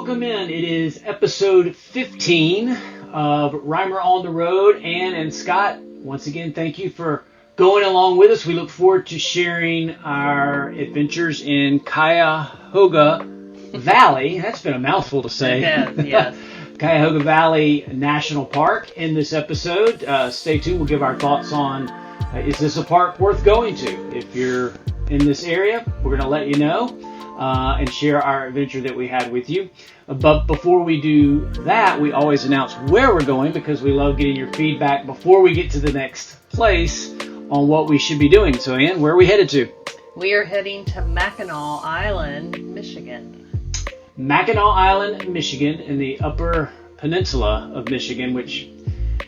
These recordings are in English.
welcome in. It is episode 15 of Reimer on the Road. Ann and Scott, once again, thank you for going along with us. We look forward to sharing our adventures in Cuyahoga Valley. That's been a mouthful to say. Yes. Cuyahoga Valley National Park in this episode. Stay tuned. We'll give our thoughts on is this a park worth going to? If you're in this area, we're going to let you know and share our adventure that we had with you. But before we do that, we always announce where we're going because we love getting your feedback before we get to the next place on what we should be doing. So, Ann, where are we headed to? We are heading to Mackinaw Island, Michigan. Mackinaw Island, Michigan, in the Upper Peninsula of Michigan, which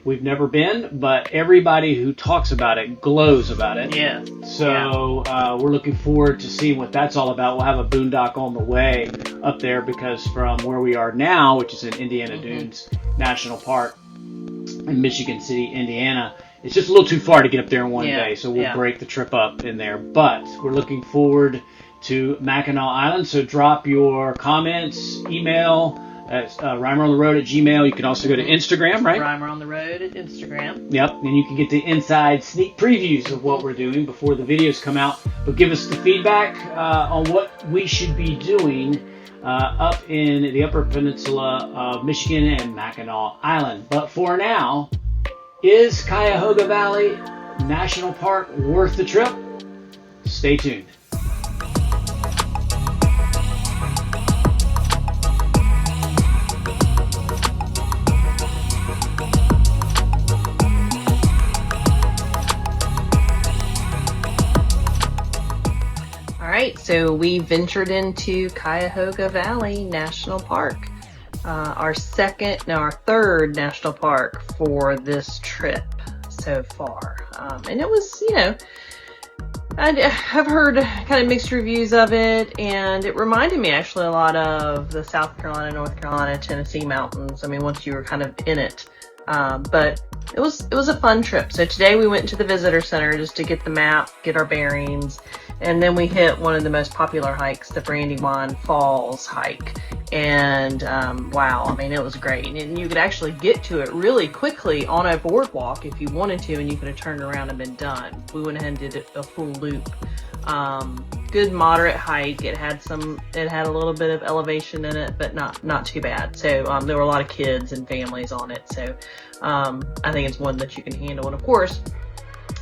we've never been, but everybody who talks about it glows about it. Yeah. So we're looking forward to seeing what that's all about. We'll have a boondock on the way up there because from where we are now, which is in Indiana Dunes National Park in Michigan City, Indiana, it's just a little too far to get up there in one day. So we'll break the trip up in there. But we're looking forward to Mackinaw Island. So drop your comments, email at reimerontheroad@gmail. You can also go to Instagram, right? Reimer on the Road at Instagram. Yep, and you can get the inside sneak previews of what we're doing before the videos come out. But give us the feedback on what we should be doing up in the Upper Peninsula of Michigan and Mackinaw Island. But for now, is Cuyahoga Valley National Park worth the trip? Stay tuned. Alright, so we ventured into Cuyahoga Valley National Park. Our third national park for this trip so far. And it was, I've heard kind of mixed reviews of it, and it reminded me actually a lot of the South Carolina, North Carolina, Tennessee mountains. I mean, once you were kind of in it. But it was a fun trip. So today we went to the visitor center just to get the map, get our bearings, and then we hit one of the most popular hikes, the Brandywine Falls hike. And wow, I mean, it was great. And you could actually get to it really quickly on a boardwalk if you wanted to, and you could have turned around and been done. We went ahead and did a full loop. Good moderate hike. It had a little bit of elevation in it, but not too bad. So there were a lot of kids and families on it. So I think it's one that you can handle. And of course,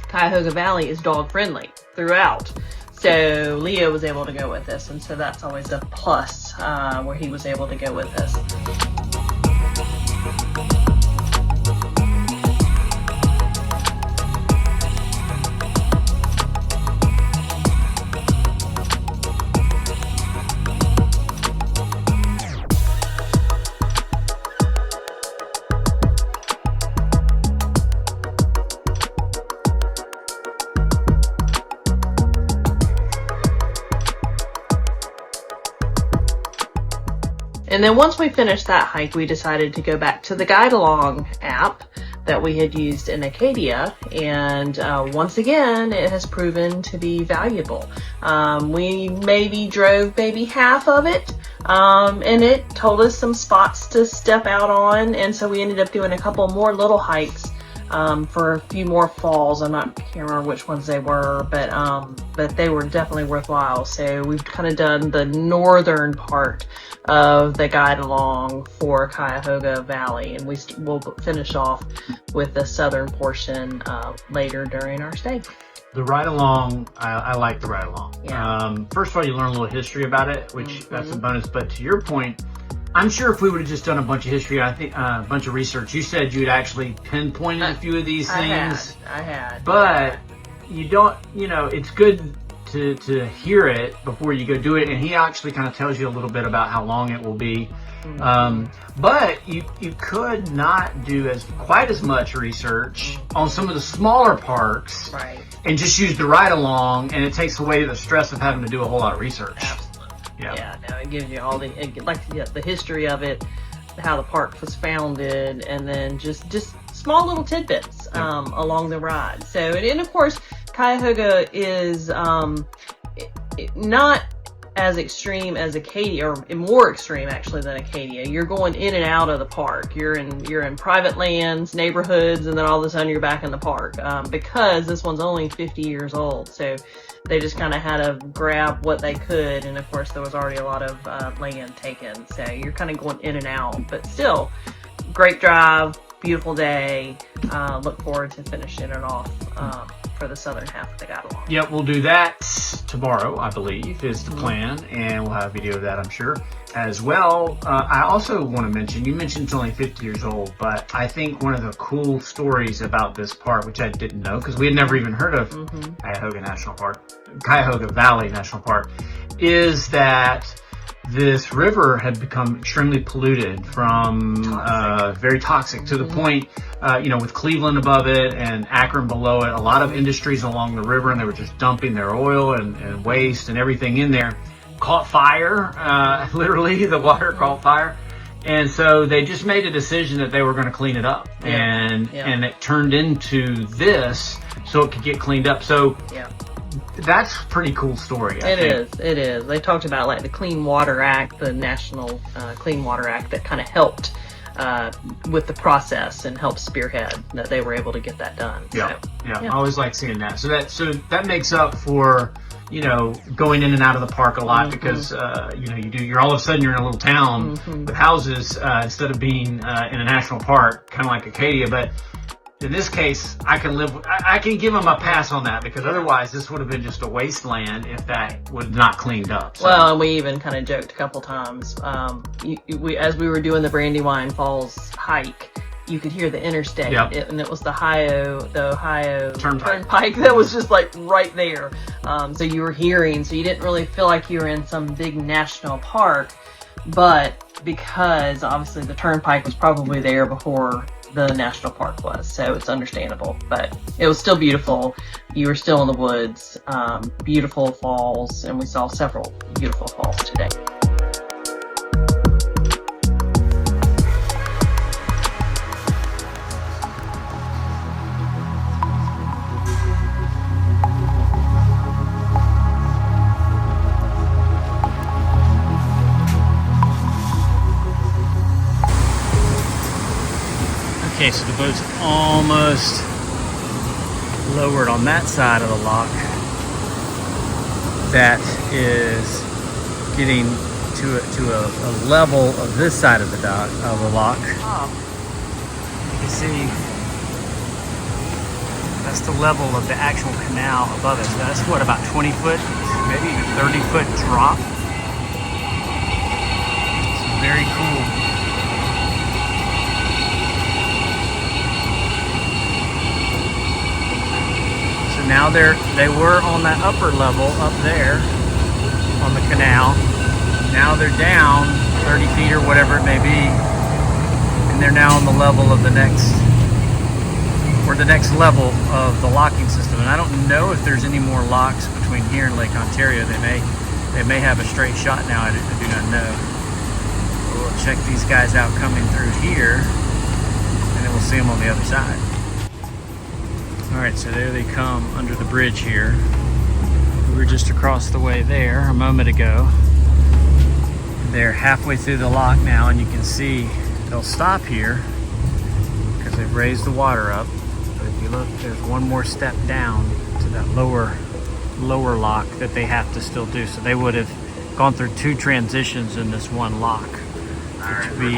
Cuyahoga Valley is dog friendly throughout. So Leo was able to go with us, and so that's always a plus where he was able to go with us. And then once we finished that hike, we decided to go back to the Guide Along app that we had used in Acadia. And once again, it has proven to be valuable. We maybe drove half of it, and it told us some spots to step out on. And so we ended up doing a couple more little hikes for a few more falls. Can't remember which ones they were, but they were definitely worthwhile. So we've kind of done the northern part of the Guide Along for Cuyahoga Valley, and we'll finish off with the southern portion later during our stay. The ride along, I like the ride along. Yeah. First of all, you learn a little history about it, which that's a bonus. But to your point, I'm sure if we would have just done a bunch of history, I think a bunch of research, you said you'd actually pinpointed a few of these things. I had. But you don't, it's good to hear it before you go do it. And he actually kind of tells you a little bit about how long it will be. But you could not do quite as much research on some of the smaller parks. Right. And just use the ride along, and it takes away the stress of having to do a whole lot of research. Absolutely. Yeah. Yeah, no, it gives you all the history of it, how the park was founded, and then just small little tidbits along the ride. So, and of course, Cuyahoga is not as extreme as Acadia, or more extreme actually than Acadia. You're going in and out of the park. You're in private lands, neighborhoods, and then all of a sudden you're back in the park, because this one's only 50 years old. So they just kind of had to grab what they could, and of course there was already a lot of land taken. So you're kind of going in and out, but still, great drive, beautiful day. Look forward to finishing it off for the southern half of the Guide-along. Yep, we'll do that tomorrow, I believe, is the plan, and we'll have a video of that, I'm sure, as well. I also want to mention, you mentioned it's only 50 years old, but I think one of the cool stories about this park, which I didn't know, because we had never even heard of Cuyahoga Valley National Park, is that this river had become extremely polluted from very toxic to the point, with Cleveland above it and Akron below it, a lot of industries along the river, and they were just dumping their oil and waste and everything in there. Caught fire, literally, the water caught fire. And so they just made a decision that they were going to clean it up. And it turned into this so it could get cleaned up. So that's a pretty cool story. I think. It is. They talked about like the Clean Water Act, the National Clean Water Act, that kind of helped with the process and helped spearhead that they were able to get that done. I always like seeing that. So that makes up for, going in and out of the park a lot, because you're all of a sudden you're in a little town with houses instead of being in a national park, kind of like Acadia. But in this case, I can give them a pass on that, because otherwise this would have been just a wasteland if that was not cleaned up. So. Well, and we even kind of joked a couple times. As we were doing the Brandywine Falls hike, you could hear the interstate, and it was the Ohio Turnpike that was just like right there. So you were hearing, so you didn't really feel like you were in some big national park, but because obviously the Turnpike was probably there before the national park was, so it's understandable, but it was still beautiful. You were still in the woods, beautiful falls, and we saw several beautiful falls today. Okay, so the boat's almost lowered on that side of the lock. That is getting to a level of this side of the dock, of the lock. You can see that's the level of the actual canal above it. So that's what, about 20 foot, maybe even 30 foot drop. It's very cool. Now they were on that upper level up there on the canal. Now they're down 30 feet or whatever it may be, and they're now on the level of the next level of the locking system. And I don't know if there's any more locks between here and Lake Ontario. They may have a straight shot now. I do not know. We'll check these guys out coming through here, and then we'll see them on the other side. Alright, so there they come under the bridge here. We were just across the way there a moment ago. They're halfway through the lock now, and you can see they'll stop here because they've raised the water up. But if you look, there's one more step down to that lower lock that they have to still do. So they would have gone through two transitions in this one lock, which would be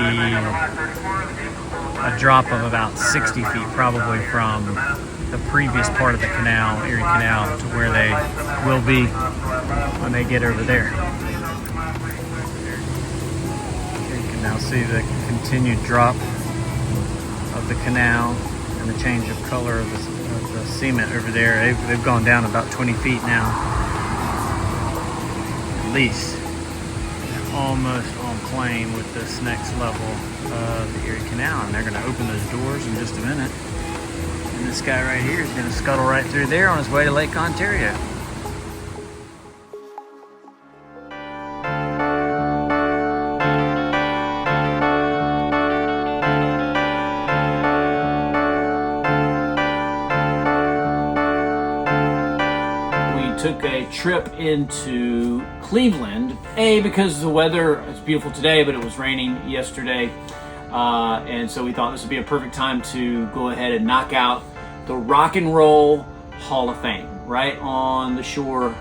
a drop of about 60 feet probably from the previous part of the canal, Erie Canal, to where they will be when they get over there. You can now see the continued drop of the canal and the change of color of the cement over there. They've gone down about 20 feet now, at least. They're almost on plane with this next level of the Erie Canal, and they're going to open those doors in just a minute. And this guy right here is going to scuttle right through there on his way to Lake Ontario. took a trip into Cleveland, because the weather is beautiful today, but it was raining yesterday. And so we thought this would be a perfect time to go ahead and knock out the Rock and Roll Hall of Fame right on the shore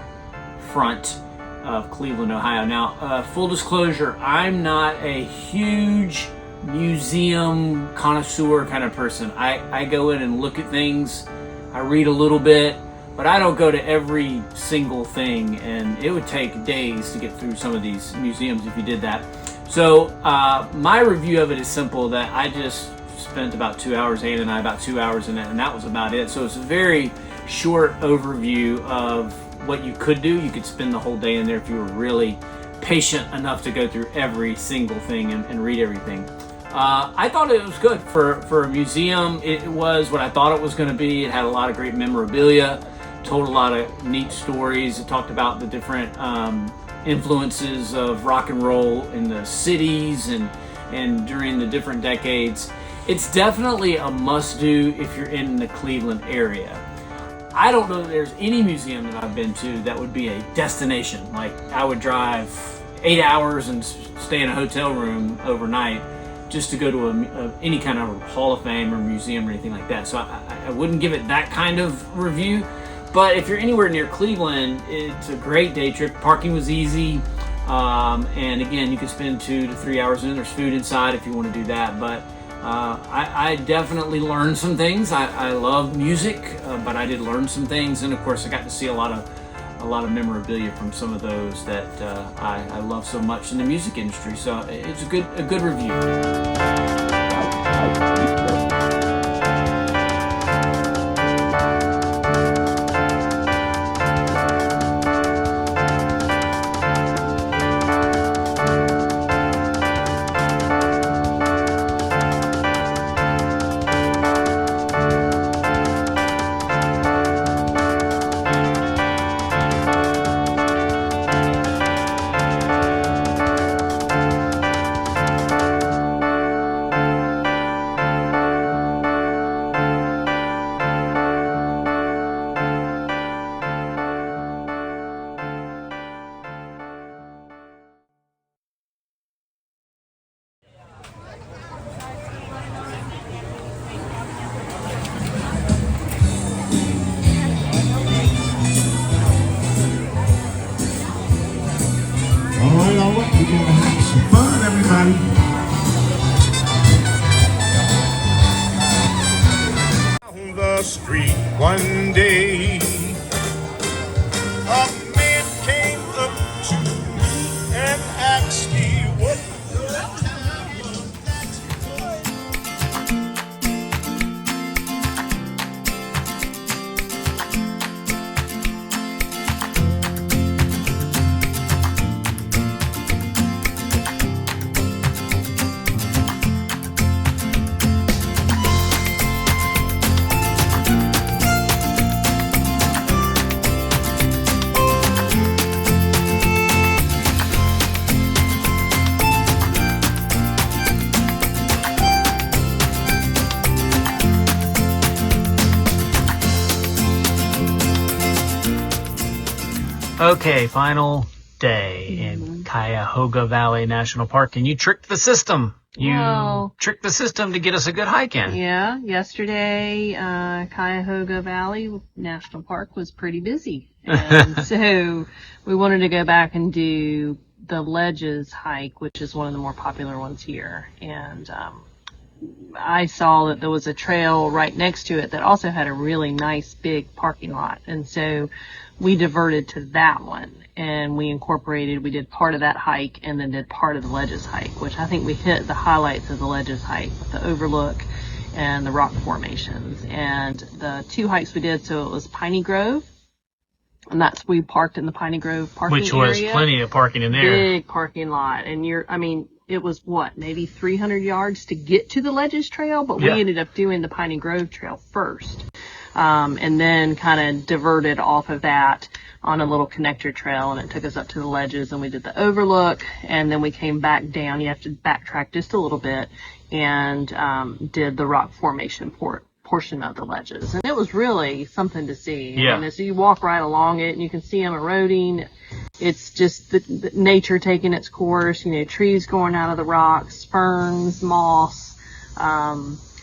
front of Cleveland, Ohio. Now, full disclosure, I'm not a huge museum connoisseur kind of person. I go in and look at things, I read a little bit, but I don't go to every single thing, and it would take days to get through some of these museums if you did that. So my review of it is simple, that I just spent about 2 hours, Ann and I, about 2 hours in it, and that was about it. So it's a very short overview of what you could do. You could spend the whole day in there if you were really patient enough to go through every single thing and read everything. I thought it was good for a museum. It was what I thought it was going to be. It had a lot of great memorabilia, told a lot of neat stories. It talked about the different influences of rock and roll in the cities and during the different decades. It's definitely a must-do if you're in the Cleveland area. I don't know that there's any museum that I've been to that would be a destination. Like, I would drive 8 hours and stay in a hotel room overnight just to go to any kind of Hall of Fame or museum or anything like that. So I wouldn't give it that kind of review. But if you're anywhere near Cleveland, it's a great day trip. Parking was easy. And again, you can spend 2 to 3 hours in there. There's food inside if you want to do that. But I definitely learned some things. I love music, but I did learn some things. And of course, I got to see a lot of memorabilia from some of those that I love so much in the music industry. So it's a good review. All right, we're gonna have some fun, everybody. On the street one day, a man came up to me and asked me what the time was that. Okay, final day in Cuyahoga Valley National Park, and you tricked the system. You tricked the system to get us a good hike in. Yeah, yesterday, Cuyahoga Valley National Park was pretty busy. And so we wanted to go back and do the Ledges hike, which is one of the more popular ones here. And I saw that there was a trail right next to it that also had a really nice big parking lot. And so we diverted to that one, and we did part of that hike and then did part of the Ledges hike, which I think we hit the highlights of the Ledges hike with the overlook and the rock formations. And the two hikes we did, so it was Piney Grove, and we parked in the Piney Grove parking area. Which was plenty of parking in there. Big parking lot. And it was maybe 300 yards to get to the Ledges Trail, but we ended up doing the Piney Grove Trail first. And then kind of diverted off of that on a little connector trail, and it took us up to the Ledges, and we did the overlook, and then we came back down. You have to backtrack just a little bit, and did the rock formation portion of the ledges, and it was really something to see. Yeah. And as you walk right along it, and you can see them eroding, it's just the nature taking its course. You know, trees growing out of the rocks, ferns, moss.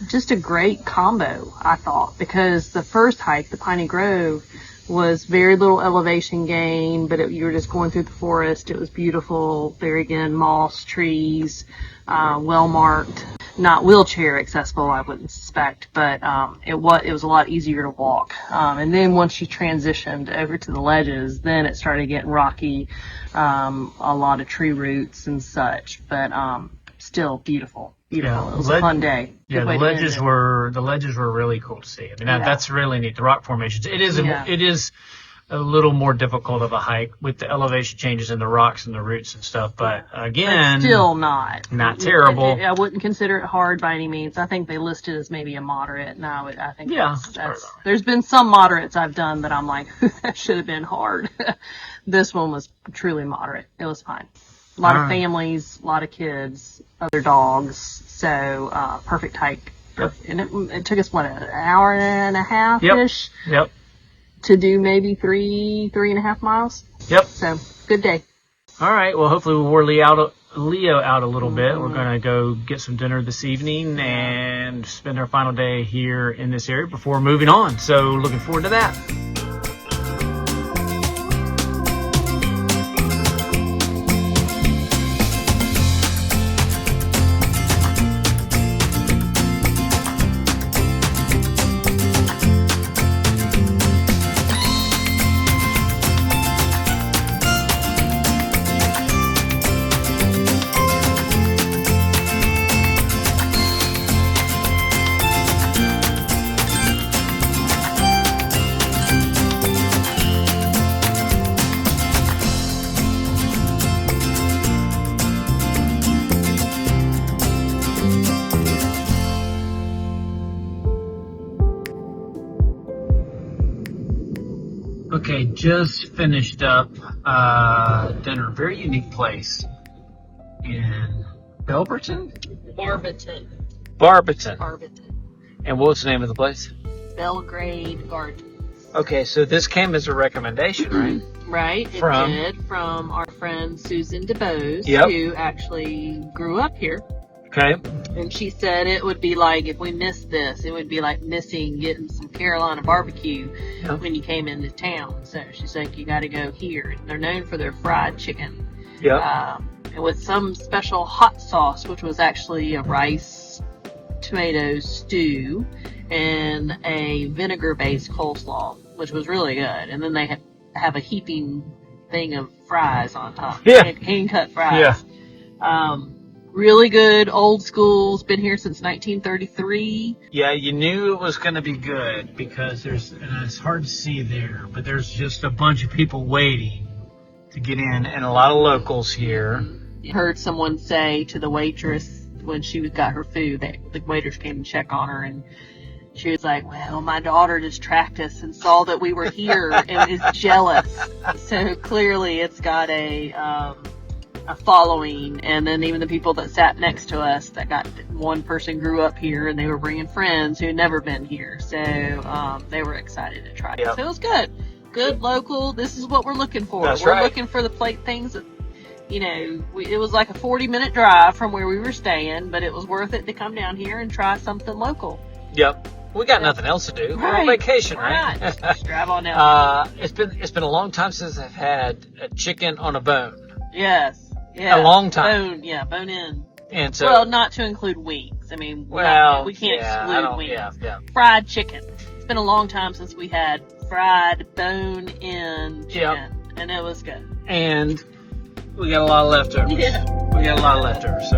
Just a great combo, I thought, because the first hike, the Piney Grove, was very little elevation gain, but you were just going through the forest. It was beautiful. There again, moss, trees, well marked. Not wheelchair accessible, I wouldn't suspect, but it was a lot easier to walk. And then once you transitioned over to the ledges, then it started getting rocky, a lot of tree roots and such, but still beautiful. Beautiful. Yeah. It was a fun day. Yeah, the ledges were really cool to see. I mean, that's really neat. The rock formations. It is a little more difficult of a hike with the elevation changes in the rocks and the roots and stuff. But again, it's still not terrible. I wouldn't consider it hard by any means. I think they listed as maybe a moderate. And I think there's been some moderates I've done that I'm like, that should have been hard. This one was truly moderate. It was fine. A lot of families, a lot of kids, other dogs. So, perfect hike. Yep. And it took us, an hour and a half-ish? Yep. To do maybe 3.5 miles? Yep. So, good day. All right. Well, hopefully we'll wore Leo out a little bit. We're going to go get some dinner this evening and spend our final day here in this area before moving on. So, looking forward to that. Okay, just finished up dinner. Very unique place in Barberton. And what's the name of the place? Belgrade Gardens. Okay, so this came as a recommendation, right? Right, it did, from our friend Susan DeBose, who actually grew up here. Okay. And she said it would be like, if we missed this, it would be like missing getting some Carolina barbecue when you came into town. So she's like, you got to go here. They're known for their fried chicken. And with some special hot sauce, which was actually a rice tomato stew and a vinegar-based coleslaw, which was really good. And then they have a heaping thing of fries on top. Hand-cut fries. Really good, old school. It's been here since 1933. Yeah, you knew it was going to be good because and it's hard to see there, but there's just a bunch of people waiting to get in and a lot of locals here. I heard someone say to the waitress when she got her food, the waitress came and checked on her, and she was like, well, my daughter just tracked us and saw that we were here and is jealous. So clearly it's got a following, and then even the people that sat next to us, one person grew up here and they were bringing friends who had never been here, so they were excited to try it. So it was good local. This is what we're looking for. We're looking for the plate things that, it was like a 40-minute drive from where we were staying, but it was worth it to come down here and try something local. We got nothing else to do. We're on vacation, right? Just drive on down. It's been a long time since I've had a chicken on a bone. Yes. Yeah, a long time. Bone in. And so, well, not to include wings. I mean, we can't exclude wings. Fried chicken. It's been a long time since we had fried bone-in chicken, and it was good. And we got a lot of leftovers. We got a lot of leftovers. So.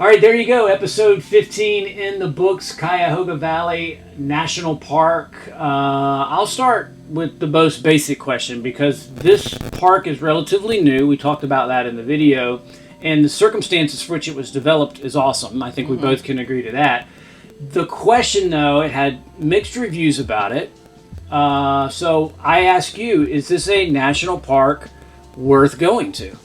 All right, there you go. Episode 15 in the books, Cuyahoga Valley National Park. I'll start with the most basic question because this park is relatively new. We talked about that in the video. And the circumstances for which it was developed is awesome. I think we both can agree to that. The question, though, it had mixed reviews about it. So I ask you, is this a national park worth going to?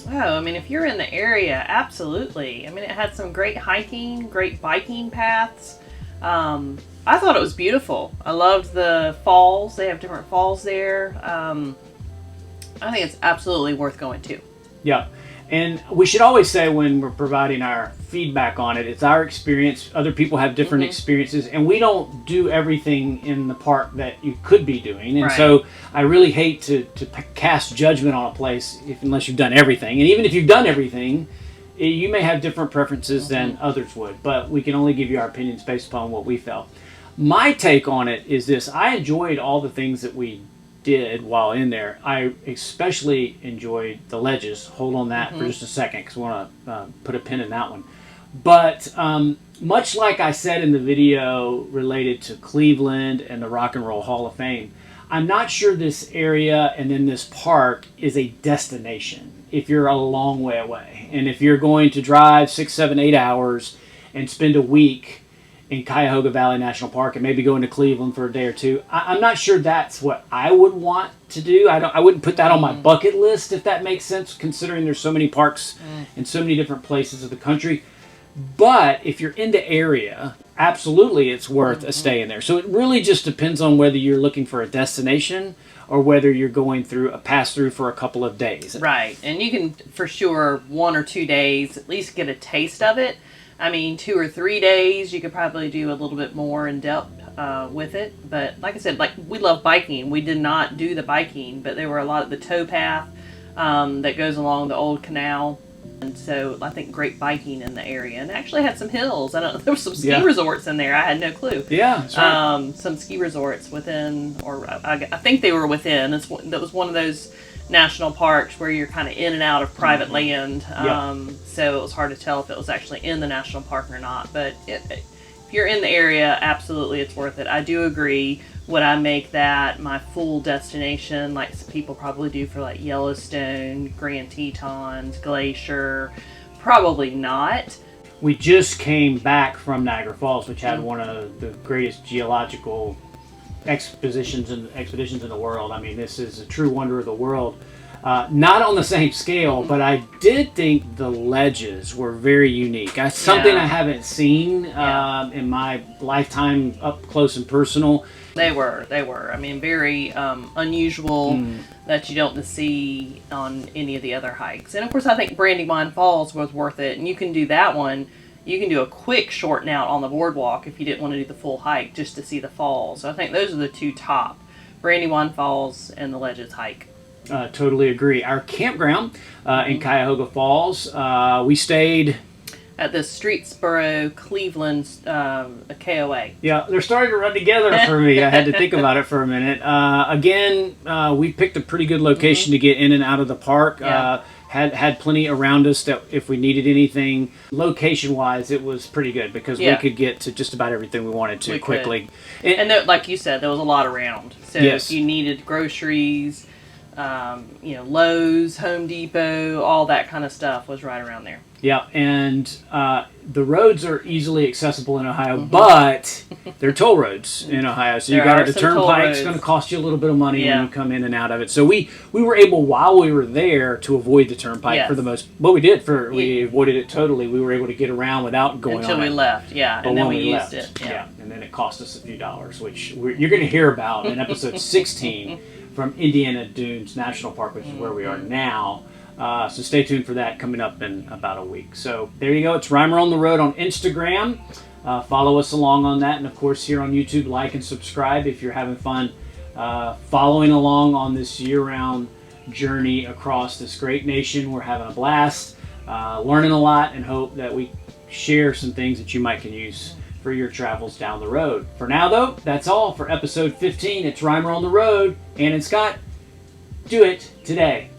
Oh, I mean, if you're in the area, absolutely. I mean, it had some great hiking, great biking paths. I thought it was beautiful. I loved the falls. They have different falls there. I think it's absolutely worth going to. Yeah. And we should always say when we're providing our feedback on it, it's our experience. Other people have different experiences, and we don't do everything in the park that you could be doing. And so I really hate to cast judgment on a place unless you've done everything. And even if you've done everything, you may have different preferences than others would. But we can only give you our opinions based upon what we felt. My take on it is this. I enjoyed all the things that we did while in there. I especially enjoyed the ledges. Hold on that for just a second because I want to put a pin in that one. But much like I said in the video related to Cleveland and the Rock and Roll Hall of Fame, I'm not sure this area and then this park is a destination if you're a long way away. And if you're going to drive 6, 7, 8 hours and spend a week in Cuyahoga Valley National Park and maybe go into Cleveland for a day or two, I'm not sure that's what I would want to do. I wouldn't put that on my bucket list, if that makes sense, considering there's so many parks in so many different places of the country. But if you're in the area, absolutely it's worth a stay in there. So it really just depends on whether you're looking for a destination or whether you're going through a pass-through for a couple of days. Right, and you can, for sure, 1 or 2 days, at least get a taste of it. I mean, 2 or 3 days, you could probably do a little bit more in depth with it. But like I said, we love biking. We did not do the biking, but there were a lot of the towpath that goes along the old canal. And so I think great biking in the area. And it actually had some hills. I don't know, there were some ski resorts in there. I had no clue. Yeah, that's right. Some ski resorts within, or I think they were within. That was one of those national parks where you're kind of in and out of private land. So it was hard to tell if it was actually in the national park or not. But if you're in the area, absolutely it's worth it. I do agree. Would I make that my full destination like people probably do for like Yellowstone, Grand Tetons, Glacier? Probably not. We just came back from Niagara Falls, which had one of the greatest geological expeditions in the world. I mean, this is a true wonder of the world. Not on the same scale, but I did think the ledges were very unique. Something I haven't seen in my lifetime up close and personal. They were. I mean, very unusual that you don't see on any of the other hikes. And of course, I think Brandywine Falls was worth it. And you can do that one. You can do a quick shorten out on the boardwalk if you didn't want to do the full hike just to see the falls. So I think those are the two top, Brandywine Falls and the Ledges hike. Totally agree. Our campground in Cuyahoga Falls, we stayed at the Streetsboro Cleveland KOA. Yeah, they're starting to run together for me. I had to think about it for a minute. Again, we picked a pretty good location to get in and out of the park. Had plenty around us that if we needed anything location-wise, it was pretty good because we could get to just about everything we wanted to quickly. And there, like you said, there was a lot around. So if you needed groceries, Lowe's, Home Depot, all that kind of stuff was right around there. Yeah, and the roads are easily accessible in Ohio, but they're toll roads in Ohio. So the turnpike's going to cost you a little bit of money when you come in and out of it. So we were able, while we were there, to avoid the turnpike for the most. Well, we did. We avoided it totally. We were able to get around without going until on we it. left. Yeah, but and then we used it. Yeah, and then it cost us a few dollars, which you're going to hear about in episode 16 from Indiana Dunes National Park, which is where we are now. So stay tuned for that coming up in about a week. So there you go. It's Reimer on the Road on Instagram. Follow us along on that. And of course here on YouTube, like and subscribe if you're having fun following along on this year-round journey across this great nation. We're having a blast, learning a lot, and hope that we share some things that you might can use for your travels down the road. For now, though, that's all for episode 15. It's Reimer on the Road. Ann and Scott, do it today.